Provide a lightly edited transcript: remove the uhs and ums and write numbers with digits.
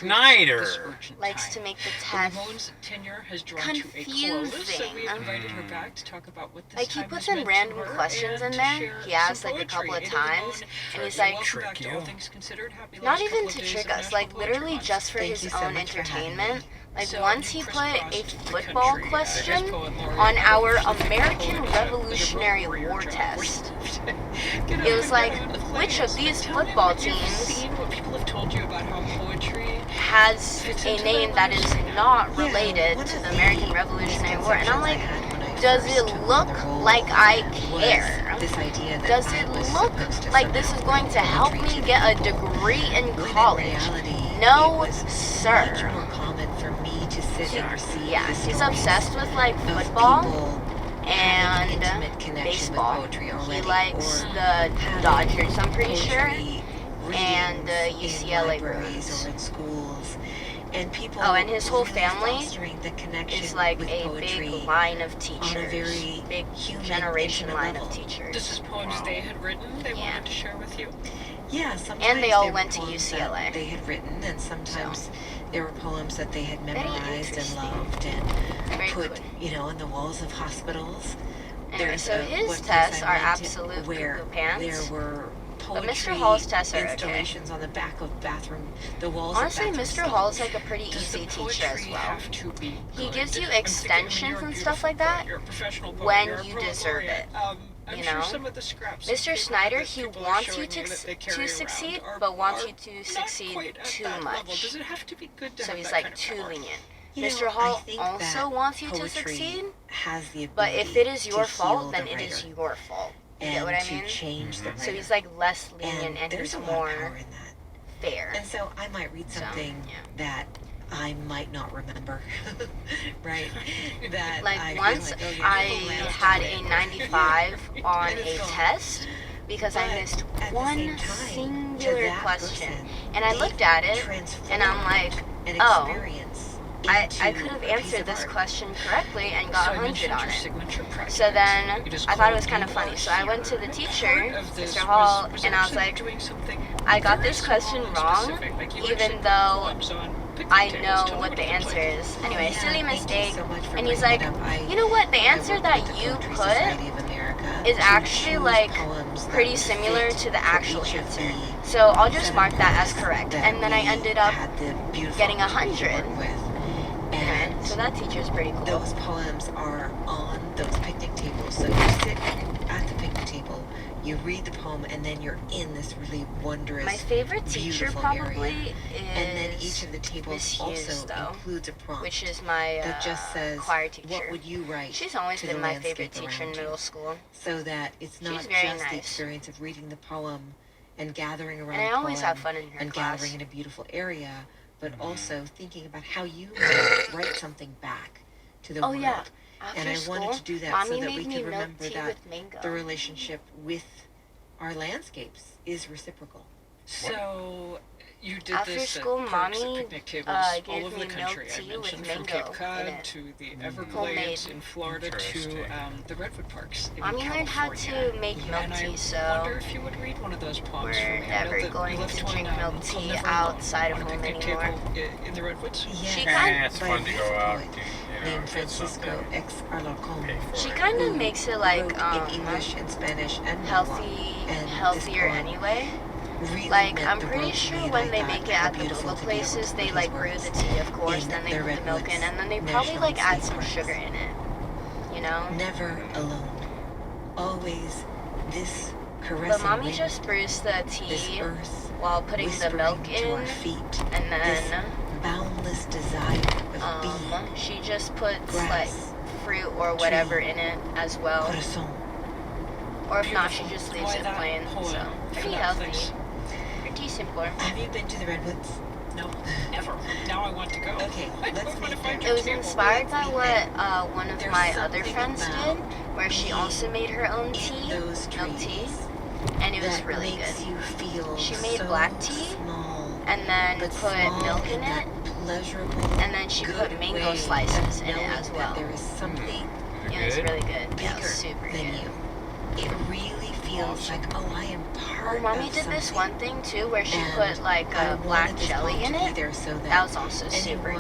Snyder likes to make the test confusing. Like, he puts in random questions in there. He asks like a couple of times, and he's like, not even to trick us, like literally just for his own entertainment. Like, once he put a football question on our American Revolutionary War test. It was like, which of these football teams has a name that is not related to the American Revolutionary War? And I'm like, does it look like I care? Does it look like this is going to help me get a degree in college? No, sir. Yeah, he's obsessed with like football and baseball. He likes the Dodgers, I'm pretty sure, and the UCLA Bruins. And his whole family is like a big line of teachers, big generation line of teachers. This is poems they had written, they wanted to share with you? Yeah, sometimes and they all went to UCLA. They had written, and sometimes there were poems that they had memorized and loved and put, in the walls of hospitals. Anyway, so his tests are absolute poo pants. There were but Mr. Hall's tests are okay. On the back of the walls. Honestly, Mr. Hall is like a pretty easy teacher as well. He gives you extensions and stuff like that when you deserve it. Mr. Snyder, he wants you to succeed, but wants you to succeed too much. So he's like too lenient. Mr. Hall also wants you to succeed, but if it is your fault, then it is your fault. You get what I mean? So he's like less lenient and he's more fair. And so I might read something that I might not remember, right? That like once I had a 95 on a test because I missed one singular question. And I looked at it and I'm like, oh, I could have answered this question correctly and got 100 on it. So then I thought it was kind of funny. So I went to the teacher, Mr. Hall, and I was like, I got this question wrong, even though I know what the answer is. Anyway, silly mistake. And he's like, you know what? The answer that you put is actually like pretty similar to the actual answer. So I'll just mark that as correct. And then I ended up getting 100. Anyway, so that teacher's pretty cool. Those poems are on those picnic tables. So you sit at the picnic table, you read the poem, and then you're in this really wondrous, my favorite teacher probably area. And then each of the tables also includes a prompt, which is my that just says, choir teacher. What would you write? She's always been my favorite teacher in middle school. So that it's not just the experience of reading the poem and gathering around and I always have fun in her and class. gathering in a beautiful area, but also thinking about how you write something back to the world. Yeah. And I wanted to do that Mommy so that we could remember that the relationship with our landscapes is reciprocal. So you did after this school, at Mommy picnic tables all gave over me the milk country. tea I with mentioned from mango Cape Cod in it. to the Everglades in Florida to the Redwood Parks in Mommy learned how California. to make milk and tea, I so wonder if you would read one of those poems for we're me. never going to drink milk tea outside of home anymore. In the Redwoods? She it's fun to go out. Named Francisco X. Alarcon. She kind of makes it like in English and Spanish and healthier anyway. Really like I'm pretty sure when they make it at the boba places, they like brew the tea, of course, then they put the milk in, and then they probably like add some sugar in it. You know? Never alone. Always this caressing. But Mommy just brews the tea while putting the milk in, and then boundless desire of being. She just puts like fruit or whatever in it as well. Or if not, she just leaves it plain. So pretty healthy. Pretty simple. Have you been to the Redwoods? No, never. Now I want to go. Okay, let's meet there. It was inspired by what one of my other friends did, where she also made her own tea, milk tea, and it was really good. She made black tea, and then put milk in it, and then she put mango slices in it as well. There is something It was really good. Yeah, it was super good. It really feels awesome. like, oh, I am part Oh, Mommy of did this something. one thing too where she And put like I a black wanted this jelly poem in to be it. there so That was also anyone super